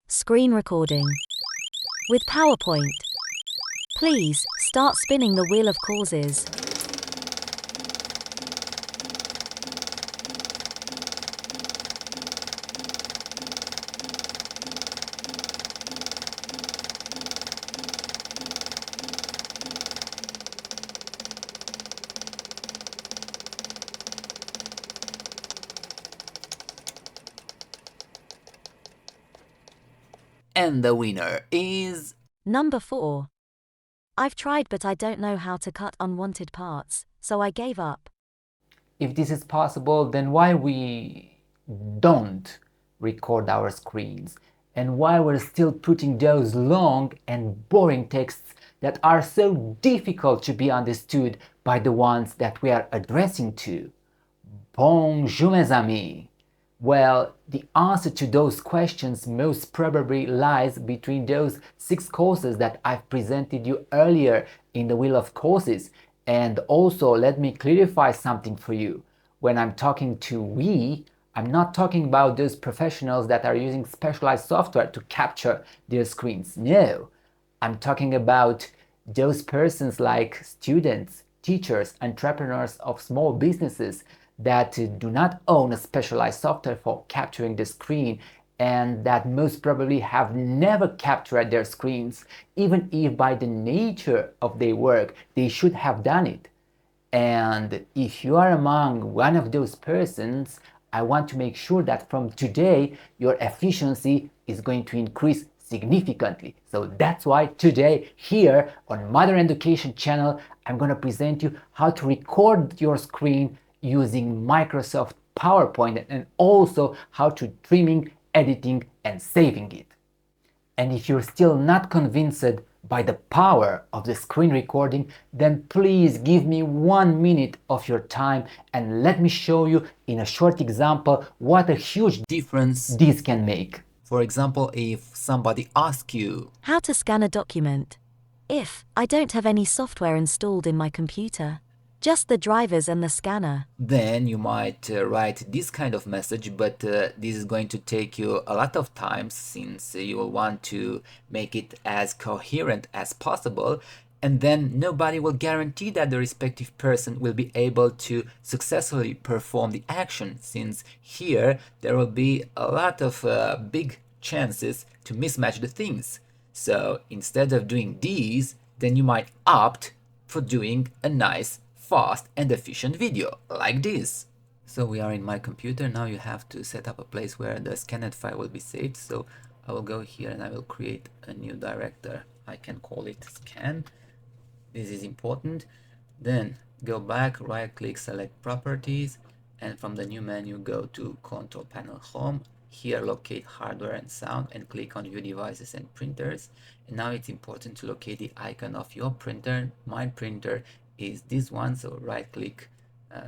Screen recording. With PowerPoint. Please, start spinning the wheel of causes. And the winner is... Number 4. I've tried but I don't know how to cut unwanted parts, so I gave up. If this is possible, then why we don't record our screens? And why we're still putting those long and boring texts that are so difficult to be understood by the ones that we are addressing to? Bonjour mes amis! Well, the answer to those questions most probably lies between those 6 courses that I've presented you earlier in the Wheel of Courses. And also, let me clarify something for you. When I'm talking to we, I'm not talking about those professionals that are using specialized software to capture their screens. No, I'm talking about those persons like students, teachers, entrepreneurs of small businesses that do not own a specialized software for capturing the screen and that most probably have never captured their screens, even if by the nature of their work they should have done it. And if you are among one of those persons, I want to make sure that from today your efficiency is going to increase significantly. So that's why today here on Modern Education channel, I'm going to present you how to record your screen using Microsoft PowerPoint and also how to trimming, editing and saving it. And if you're still not convinced by the power of the screen recording, then please give me 1 minute of your time and let me show you in a short example what a huge difference this can make. For example, if somebody asks you, How to scan a document. If I don't have any software installed in my computer, just the drivers and the scanner. then you might write this kind of message, but this is going to take you a lot of time since you will want to make it as coherent as possible, and then nobody will guarantee that the respective person will be able to successfully perform the action, since here there will be a lot of big chances to mismatch the things. So instead of doing these, then you might opt for doing a nice, fast and efficient video like this. So we are in my computer. Now you have to set up a place where the scanned file will be saved. So I will go here and I will create a new director. I can call it scan. This is important. Then go back, right click, select properties, and from the new menu go to control panel home. Here locate hardware and sound and click on view devices and printers. And now it's important to locate the icon of your printer. My printer is this one, so right click,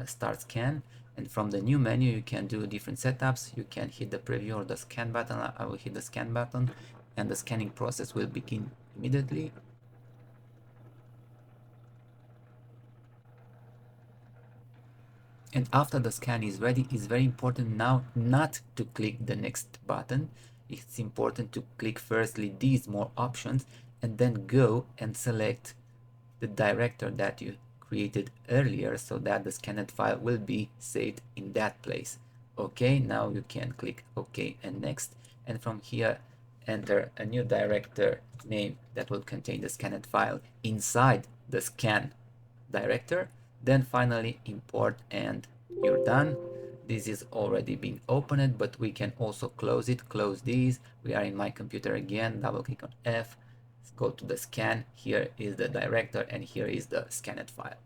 start scan, and from the new menu you can do different setups. You can hit the preview or the scan button. I will hit the scan button and the scanning process will begin immediately. And after the scan is ready, it's very important now not to click the next button. It's important to click firstly these more options and then go and select the director that you created earlier so that the scanned file will be saved in that place. Okay, now you can click OK and next, and from here enter a new director name that will contain the scanned file inside the scan director. Then finally import and you're done. This is already been opened, but we can also close it. Close these. We are in my computer again. Double click on F. Go to the scan. Here is the director and here is the scanned file.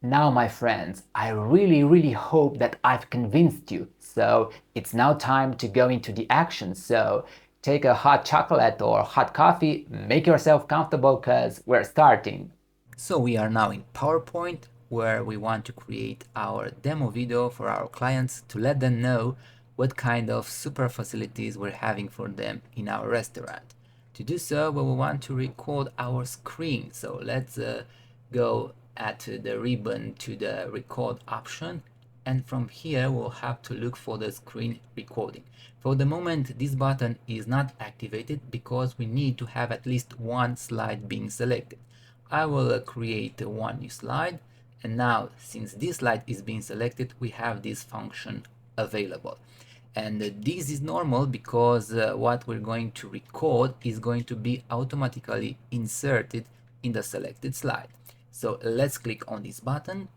Now, my friends, I really hope that I've convinced you. So it's now time to go into the action. So take a hot chocolate or hot coffee, make yourself comfortable because we're starting. So we are now in PowerPoint, where we want to create our demo video for our clients to let them know what kind of super facilities we're having for them in our restaurant. To do so, we will want to record our screen. So let's go at the ribbon to the record option, and from here we'll have to look for the screen recording. For the moment, this button is not activated because we need to have at least one slide being selected. I will create one new slide, and now since this slide is being selected, we have this function available. And this is normal because what we're going to record is going to be automatically inserted in the selected slide. So let's click on this button,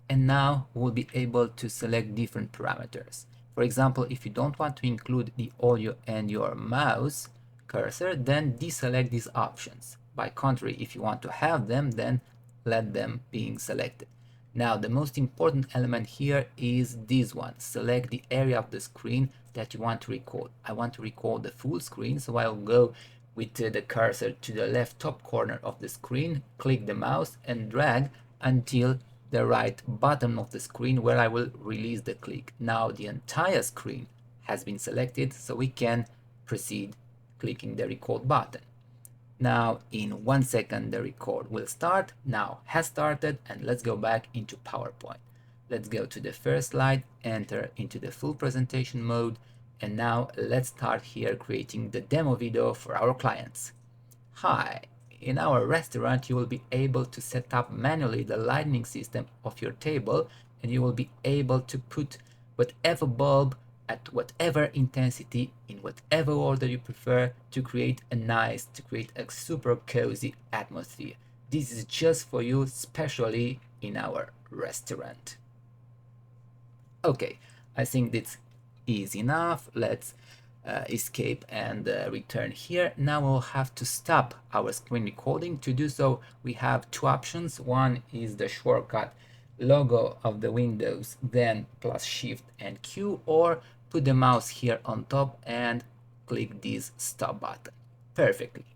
and now we'll be able to select different parameters. For example, if you don't want to include the audio and your mouse cursor, then deselect these options. By contrary, if you want to have them, then let them being selected. Now, the most important element here is this one. Select the area of the screen that you want to record. I want to record the full screen, so I'll go with the cursor to the left top corner of the screen, click the mouse and drag until the right bottom of the screen where I will release the click. Now the entire screen has been selected, so we can proceed clicking the record button. Now in 1 second the record will start. Now has started, and let's go back into PowerPoint. Let's go to the first slide, enter into the full presentation mode, and now let's start here creating the demo video for our clients. Hi, in our restaurant you will be able to set up manually the lighting system of your table, and you will be able to put whatever bulb at whatever intensity in whatever order you prefer to create a super cozy atmosphere. This is just for you, especially in our restaurant. Okay, I think that's easy enough. Let's escape and return here. Now we'll have to stop our screen recording. To do so, we have two options. One is the shortcut logo of the Windows, then plus Shift and Q, or put the mouse here on top and click this stop button. Perfectly.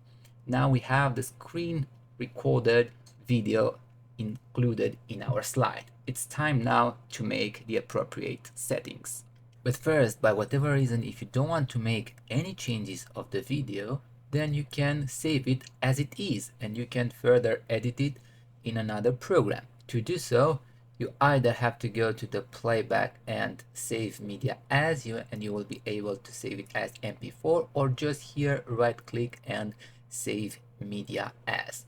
Now we have the screen recorded video included in our slide. It's time now to make the appropriate settings. But first, by whatever reason, if you don't want to make any changes of the video, then you can save it as it is and you can further edit it in another program. To do so, you either have to go to the playback and save media as, and you will be able to save it as MP4, or just here right click and save media as.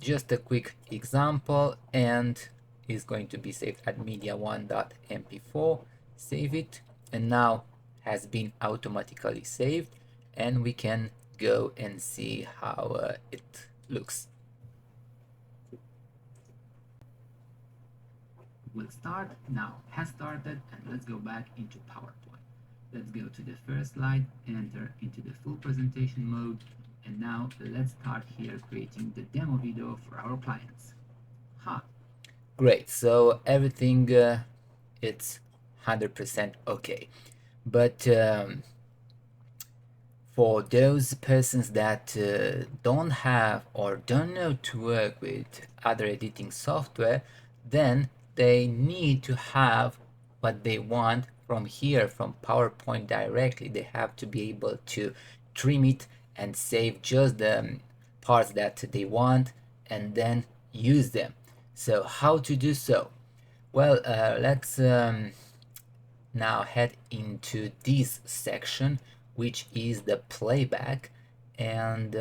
Just a quick example, and is going to be saved at media1.mp4. Save it, and now has been automatically saved, and we can go and see how it looks. Will start now, has started, and let's go back into PowerPoint. Let's go to the first slide, enter into the full presentation mode, and now let's start here creating the demo video for our clients. Great, so everything it's 100% okay, but for those persons that don't have or don't know to work with other editing software, then they need to have what they want from here, from PowerPoint directly. They have to be able to trim it and save just the parts that they want and then use them. So how to do so? Well, let's now head into this section, which is the playback, and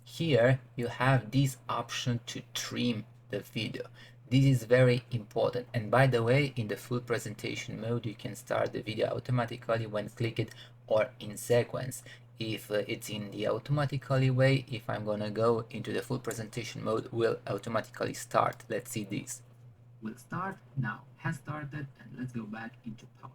here you have this option to trim the video. This is very important, and by the way, in the full presentation mode you can start the video automatically when clicked or in sequence. If it's in the automatically way, if I'm gonna go into the full presentation mode, will automatically start. Let's see this. Will start now, has started, and let's go back into PowerPoint.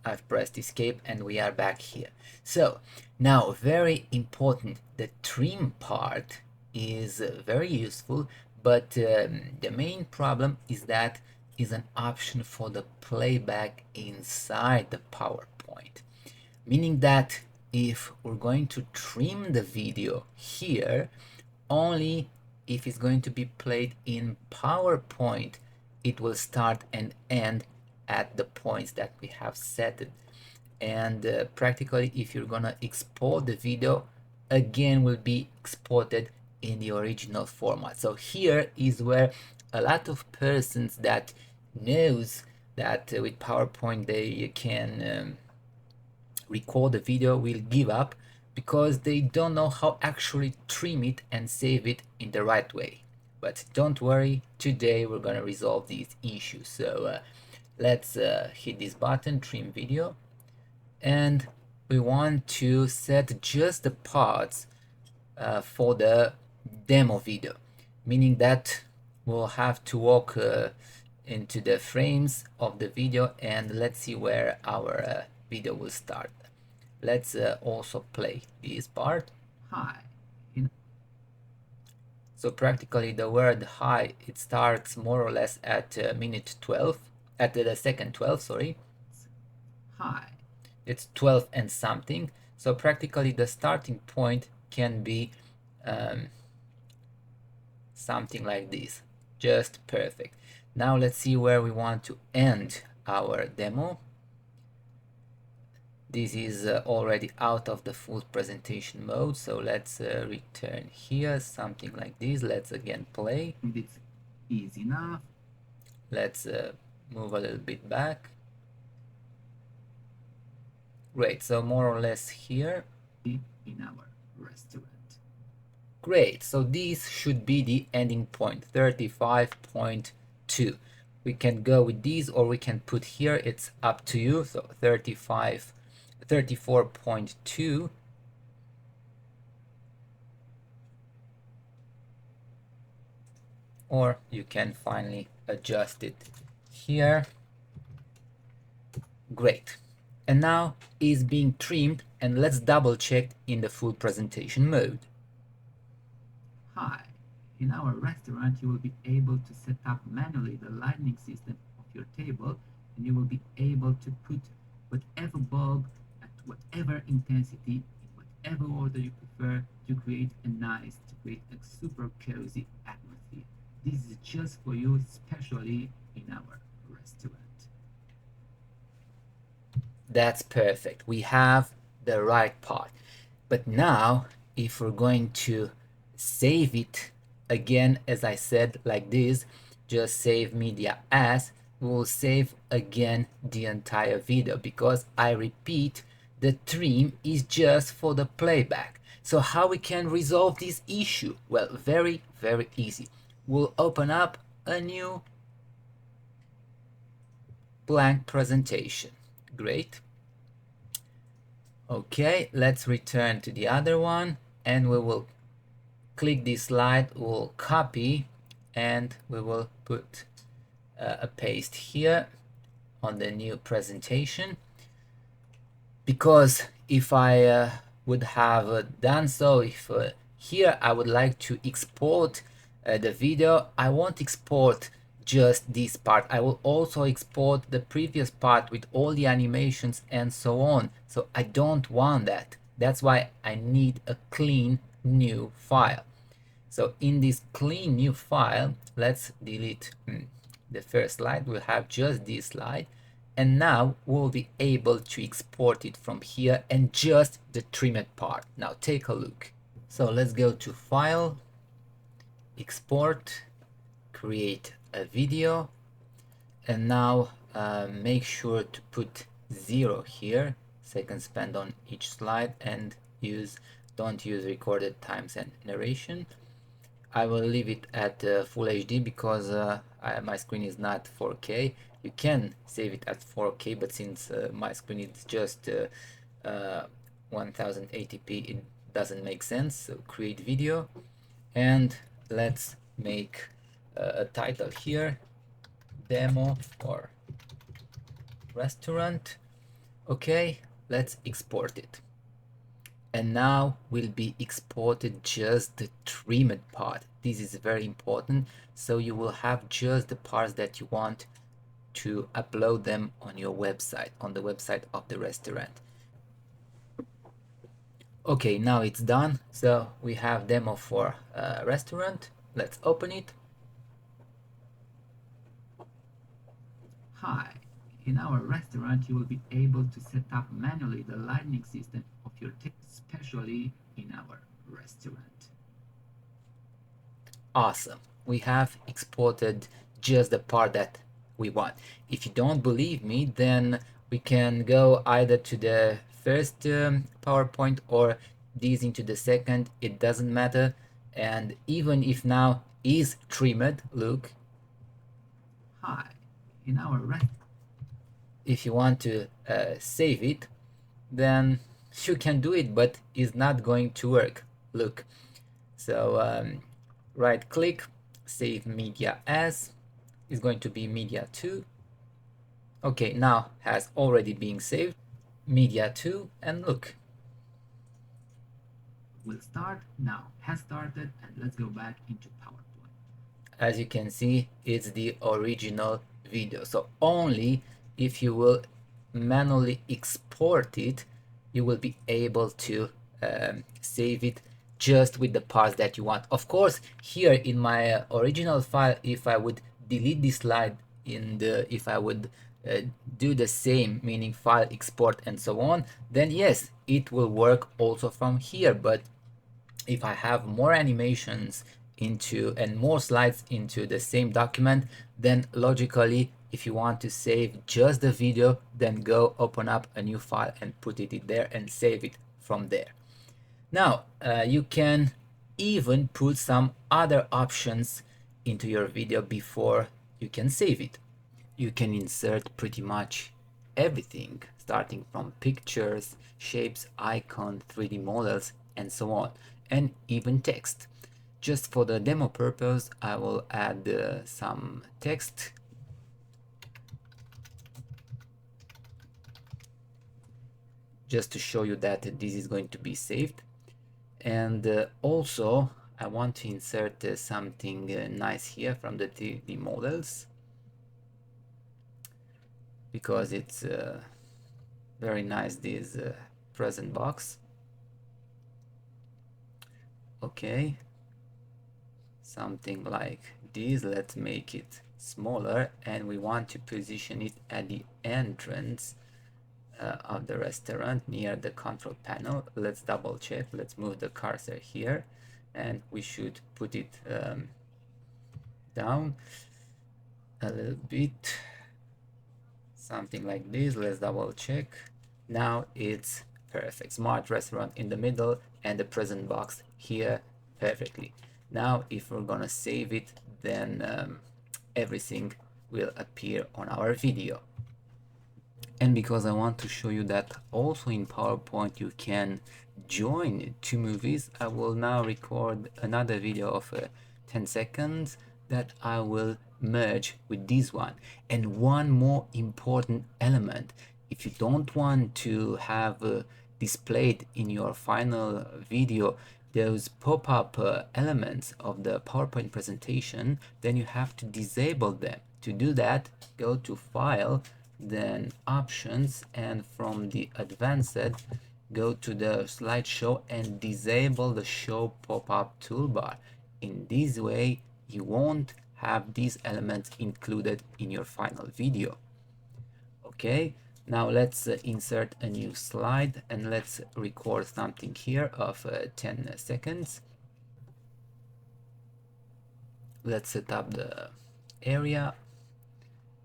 I've pressed escape and we are back here. So now, very important, the trim part is very useful, but the main problem is that is an option for the playback inside the PowerPoint, meaning that if we're going to trim the video here, only if it's going to be played in PowerPoint, it will start and end at the points that we have set it. And practically if you're gonna export the video, again will be exported in the original format. So here is where a lot of persons that knows that with PowerPoint they can record the video will give up, because they don't know how actually trim it and save it in the right way. But don't worry, today we're gonna resolve these issues. So let's hit this button, trim video, and we want to set just the parts for the demo video, meaning that we'll have to walk into the frames of the video, and let's see where our video will start. Let's also play this part. Hi. So practically the word hi, it starts more or less at minute 12, at the second 12, sorry. Hi. It's 12 and something. So practically the starting point can be something like this. Just perfect. Now let's see where we want to end our demo. This is already out of the full presentation mode, so let's return here, something like this. Let's again play. It's easy enough. Let's move a little bit back. Great, so more or less here in our restaurant. Great, so this should be the ending point, 35.2. We can go with these, or we can put here, it's up to you. So 34.2. Or you can finally adjust it here. Great. And now is being trimmed, and let's double check in the full presentation mode. Hi. In our restaurant, you will be able to set up manually the lighting system of your table, and you will be able to put whatever bulb at whatever intensity, in whatever order you prefer, to create a super cozy atmosphere. This is just for you, especially in our restaurant. That's perfect. We have the right part. But now, if we're going to save it again, as I said, like this, just save media as, we'll save again the entire video, because I repeat, the trim is just for the playback. So how we can resolve this issue? Well, very, very easy. We'll open up a new blank presentation. Great. Okay, let's return to the other one, and we will click this slide, we'll copy, and we will put a paste here on the new presentation. Because if I would have done so, if here I would like to export the video, I won't export just this part. I will also export the previous part with all the animations and so on. So I don't want that. That's why I need a clean new file. So in this clean new file, let's delete the first slide. We'll have just this slide. And now we'll be able to export it from here, and just the trimmed part. Now take a look. So let's go to File, Export, Create a Video, and now make sure to put 0 here, seconds spent on each slide, and don't use recorded times and narration. I will leave it at full HD because my screen is not 4K. You can save it at 4K, but since my screen is just 1080p, it doesn't make sense. So create video, and let's make a title here, demo for restaurant. Okay, let's export it. And now will be exported just the trimmed part. This is very important, so you will have just the parts that you want to upload them on your website, on the website of the restaurant. Okay, now it's done. So we have demo for restaurant. Let's open it. Hi. in our restaurant, you will be able to set up manually the lighting system of your table, especially in our restaurant. Awesome. We have exported just the part that we want. If you don't believe me, then we can go either to the first PowerPoint or these into the second. It doesn't matter. And even if now is trimmed, look. Hi, in our restaurant. If you want to save it, then you can do it, but it's not going to work. Look. So right click, save media as, is going to be media 2. Okay, now has already been saved, media 2, and look. Will start now, has started, and let's go back into PowerPoint. As you can see, it's the original video. So only if you will manually export it, you will be able to save it just with the parts that you want. Of course, here in my original file, if I would delete this slide if I would do the same, meaning file export and so on, then yes, it will work also from here. But if I have more animations into and more slides into the same document, then logically, if you want to save just the video, then go open up a new file and put it in there and save it from there. Now, you can even put some other options into your video before you can save it. You can insert pretty much everything, starting from pictures, shapes, icons, 3D models, and so on, and even text. Just for the demo purpose, I will add some text. Just to show you that this is going to be saved. And also, I want to insert something nice here from the 3D models, because it's very nice, this present box. Okay, something like this. Let's make it smaller, and we want to position it at the entrance of the restaurant near the control panel. Let's double check. Let's move the cursor here, and we should put it down a little bit, something like this. Let's double check. Now it's perfect. Smart restaurant in the middle and the present box here perfectly. Now if we're gonna save it, then everything will appear on our video. And because I want to show you that also in PowerPoint you can join two movies, I will now record another video of 10 seconds that I will merge with this one. And one more important element, if you don't want to have displayed in your final video those pop-up elements of the PowerPoint presentation, then you have to disable them. To do that, go to File, then Options, and from the Advanced, go to the slideshow and disable the Show Pop-up toolbar. In this way, you won't have these elements included in your final video. Okay, now let's insert a new slide and let's record something here of 10 seconds. Let's set up the area.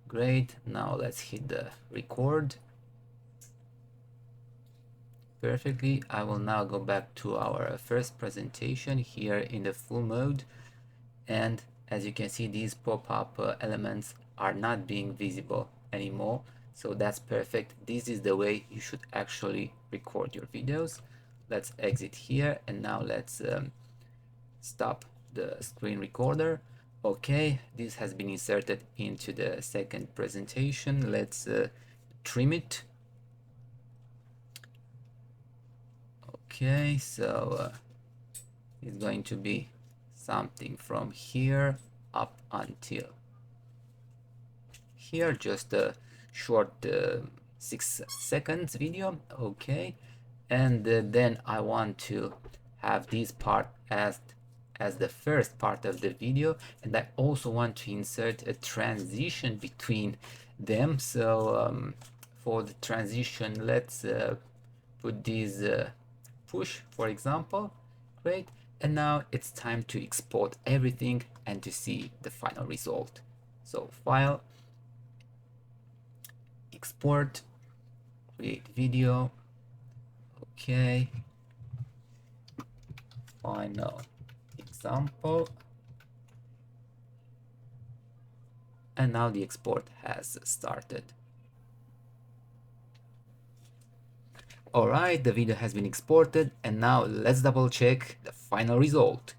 Great, now let's hit the record. Perfectly. I will now go back to our first presentation here in the full mode, and as you can see, these pop-up elements are not being visible anymore, so that's perfect. This is the way you should actually record your videos. Let's exit here, and now let's stop the screen recorder. Okay, this has been inserted into the second presentation. Let's trim it. Okay, so it's going to be something from here up until here, just a short 6 seconds video. Okay, and then I want to have this part as the first part of the video, and I also want to insert a transition between them. So for the transition, let's put this push, for example. Great. And now it's time to export everything and to see the final result. So file, export, create video. Okay. Final example. And now the export has started. Alright, the video has been exported, and now let's double check the final result.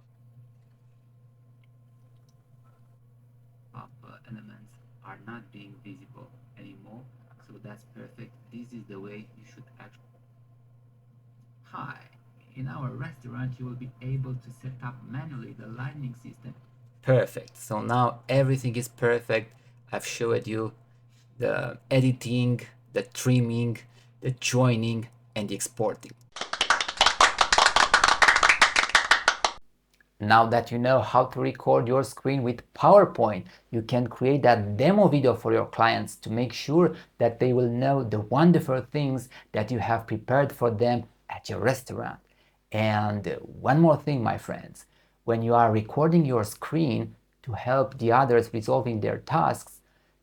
Elements are not being visible anymore, so that's perfect. This is the way you should actually. Hi, in our restaurant you will be able to set up manually the lighting system. Perfect. So now everything is perfect. I've showed you the editing, the trimming, the joining, and the exporting. Now that you know how to record your screen with PowerPoint, you can create that demo video for your clients to make sure that they will know the wonderful things that you have prepared for them at your restaurant. And one more thing, my friends, when you are recording your screen to help the others resolving their tasks,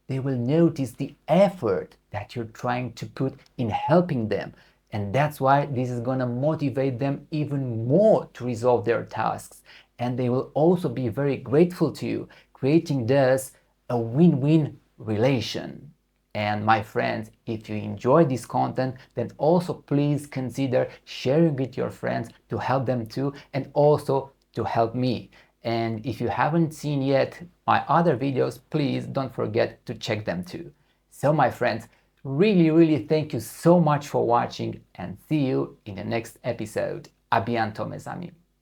they will notice the effort that you're trying to put in helping them. And that's why this is going to motivate them even more to resolve their tasks. And they will also be very grateful to you, creating thus a win-win relation. And my friends, if you enjoy this content, then also please consider sharing with your friends to help them too, and also to help me. And if you haven't seen yet my other videos, please don't forget to check them too. So my friends, really thank you so much for watching, and see you in the next episode. À bientôt mes amis.